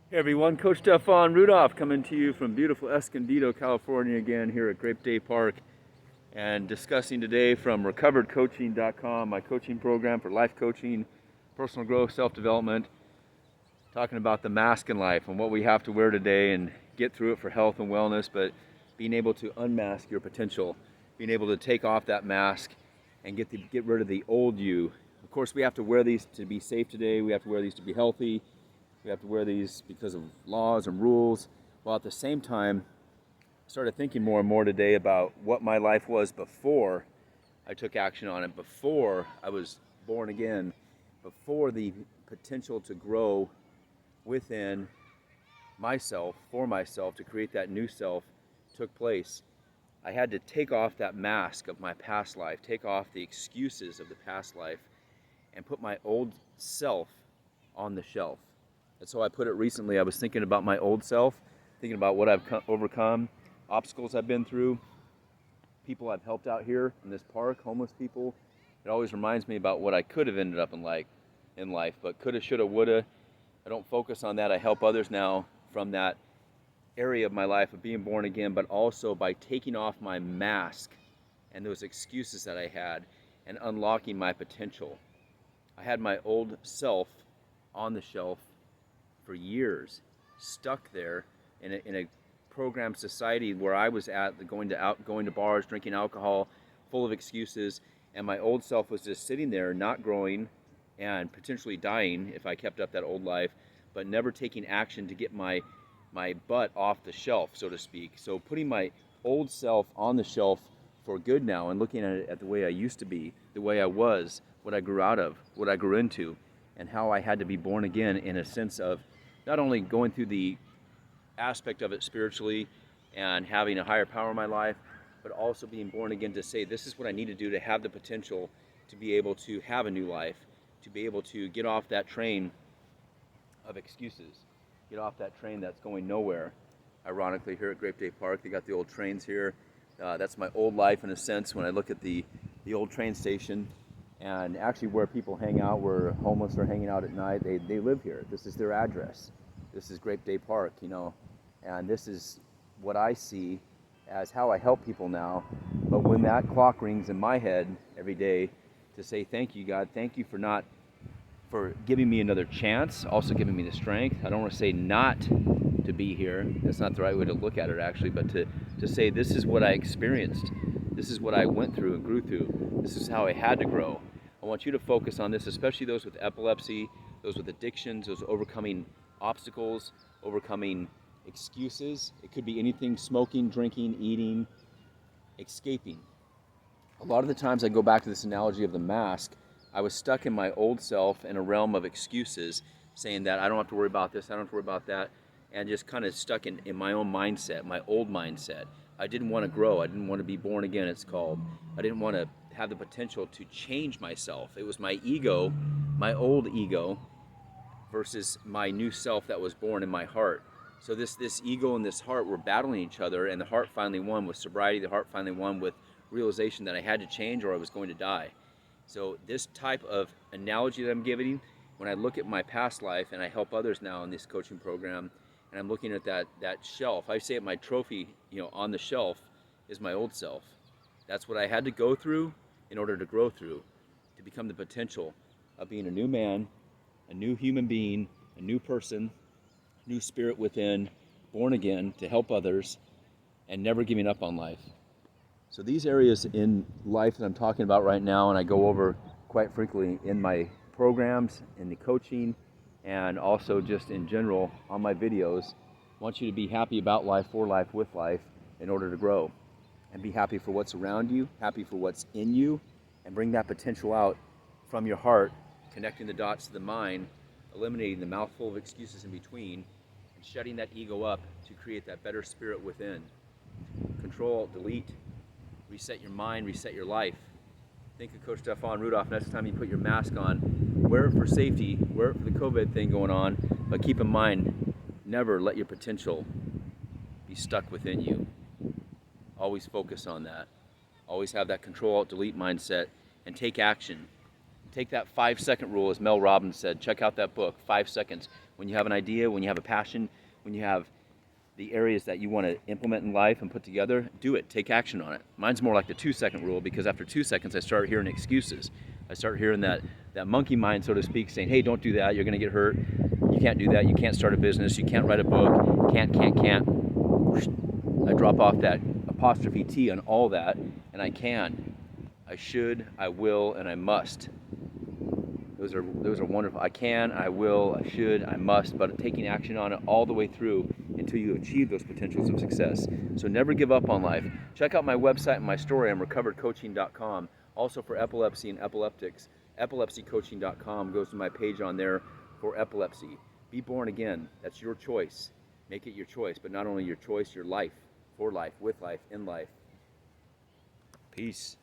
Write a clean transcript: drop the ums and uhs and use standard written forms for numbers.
Hey everyone, Coach Stefan Rudolph coming to you from beautiful Escondido, California again here at Grape Day Park, and discussing today from recoveredcoaching.com, my coaching program for life coaching, personal growth, self-development, talking about the mask in life and what we have to wear today and get through it for health and wellness, but being able to unmask your potential, being able to take off that mask and get rid of the old you. Of course, we have to wear these to be safe today. We have to wear these to be healthy. We have to wear these because of laws and rules, while at the same time, I started thinking more and more today about what my life was before I took action on it, before I was born again, before the potential to grow within myself, for myself, to create that new self took place. I had to take off that mask of my past life, take off the excuses of the past life, and put my old self on the shelf. That's how I put it recently. I was thinking about my old self, thinking about what I've overcome, obstacles I've been through, people I've helped out here in this park, homeless people. It always reminds me about what I could have ended up in life, but coulda, shoulda, woulda. I don't focus on that. I help others now from that area of my life of being born again, but also by taking off my mask and those excuses that I had and unlocking my potential. I had my old self on the shelf for years, stuck there in a programmed society where I was at, going to bars, drinking alcohol, full of excuses, and my old self was just sitting there, not growing and potentially dying if I kept up that old life, but never taking action to get my butt off the shelf, so to speak. So putting my old self on the shelf for good now and looking at it at the way I used to be, the way I was, what I grew out of, what I grew into, and how I had to be born again in a sense of not only going through the aspect of it spiritually and having a higher power in my life, but also being born again to say, this is what I need to do to have the potential to be able to have a new life, to be able to get off that train of excuses, get off that train that's going nowhere. Ironically, here at Grape Day Park, they got the old trains here. That's my old life in a sense when I look at the old train station. And actually where people hang out, where homeless are hanging out at night, they live here. This is their address. This is Grape Day Park, and this is what I see as how I help people now. But when that clock rings in my head every day to say, thank you, God, thank you for giving me another chance, also giving me the strength. I don't want to say not to be here. That's not the right way to look at it, actually, but to say this is what I experienced. This is what I went through and grew through. This is how I had to grow. I want you to focus on this, especially those with epilepsy, those with addictions, those overcoming obstacles, overcoming excuses. It could be anything: smoking, drinking, eating, escaping. A lot of the times I go back to this analogy of the mask. I was stuck in my old self in a realm of excuses, saying that I don't have to worry about this, I don't have to worry about that, and just kind of stuck in my own mindset, my old mindset. I didn't want to grow. I didn't want to be born again, it's called. I didn't want to have the potential to change myself. It was my ego, my old ego, versus my new self that was born in my heart. So this ego and this heart were battling each other, and the heart finally won with sobriety. The heart finally won with realization that I had to change or I was going to die. So this type of analogy that I'm giving, when I look at my past life and I help others now in this coaching program, and I'm looking at that shelf, I say at my trophy, on the shelf is my old self. That's what I had to go through in order to grow through, to become the potential of being a new man, a new human being, a new person, new spirit within, born again to help others, and never giving up on life. So these areas in life that I'm talking about right now, and I go over quite frequently in my programs, in the coaching, and also just in general on my videos, I want you to be happy about life, for life, with life, in order to grow. And be happy for what's around you, happy for what's in you, and bring that potential out from your heart, connecting the dots to the mind, eliminating the mouthful of excuses in between, and shutting that ego up to create that better spirit within. Control, delete, reset your mind, reset your life. Think of Coach Stefan Rudolph. Next time you put your mask on, wear it for safety, wear it for the COVID thing going on, but keep in mind, never let your potential be stuck within you. Always focus on that. Always have that control, delete mindset, and take action. Take that 5-second rule, as Mel Robbins said. Check out that book, 5 seconds. When you have an idea, when you have a passion, when you have the areas that you want to implement in life and put together, do it. Take action on it. Mine's more like the 2-second rule, because after 2 seconds I start hearing excuses. I start hearing that monkey mind, so to speak, saying, hey, don't do that, you're going to get hurt. You can't do that, you can't start a business, you can't write a book, can't. I drop off that apostrophe T on all that, and I can. I should, I will, and I must. Those are wonderful. I can, I will, I should, I must, but taking action on it all the way through until you achieve those potentials of success. So never give up on life. Check out my website and my story on recoveredcoaching.com. Also for epilepsy and epileptics, epilepsycoaching.com goes to my page on there for epilepsy. Be born again. That's your choice. Make it your choice, but not only your choice, your life, for life, with life, in life. Peace.